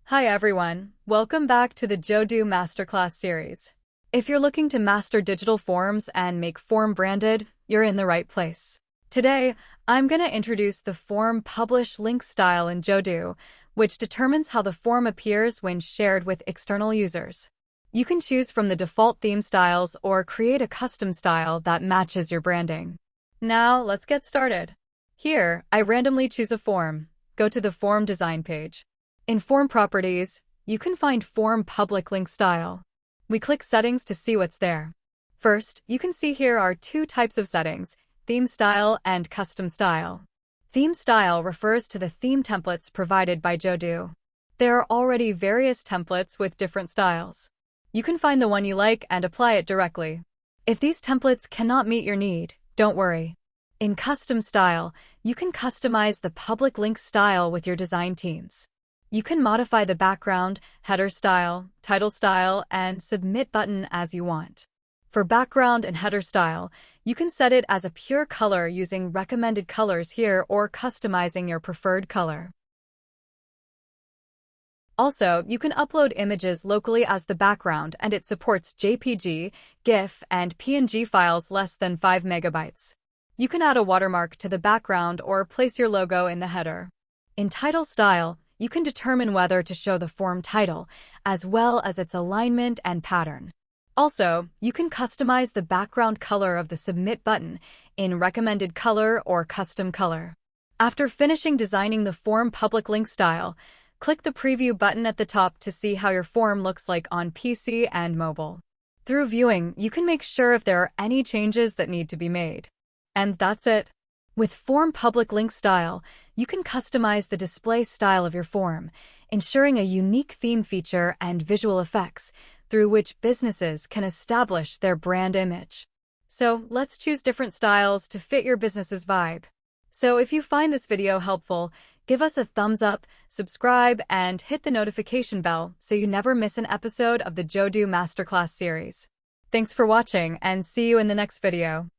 Hi everyone, welcome back to the Jodoo Masterclass series. If you're looking to master digital forms and make form branded, you're in the right place. Today, I'm going to introduce the form publish link style in Jodoo, which determines how the form appears when shared with external users. You can choose from the default theme styles or create a custom style that matches your branding. Now, let's get started. Here, I randomly choose a form. Go to the form design page. In Form Properties, you can find Form Public Link Style. We click Settings to see what's there. First, you can see here are two types of settings, Theme Style and Custom Style. Theme Style refers to the theme templates provided by Jodoo. There are already various templates with different styles. You can find the one you like and apply it directly. If these templates cannot meet your need, don't worry. In Custom Style, you can customize the public link style with your design teams. You can modify the background, header style, title style, and submit button as you want. For background and header style, you can set it as a pure color using recommended colors here or customizing your preferred color. Also, you can upload images locally as the background and it supports JPG, GIF, and PNG files less than 5 megabytes. You can add a watermark to the background or place your logo in the header. In title style, you can determine whether to show the form title, as well as its alignment and pattern. Also, you can customize the background color of the Submit button in recommended color or custom color. After finishing designing the form public link style, click the Preview button at the top to see how your form looks like on PC and mobile. Through viewing, you can make sure if there are any changes that need to be made. And that's it. With Form Public Link Style, you can customize the display style of your form, ensuring a unique theme feature and visual effects through which businesses can establish their brand image. So let's choose different styles to fit your business's vibe. So if you find this video helpful, give us a thumbs up, subscribe, and hit the notification bell so you never miss an episode of the Jodoo Masterclass series. Thanks for watching and see you in the next video.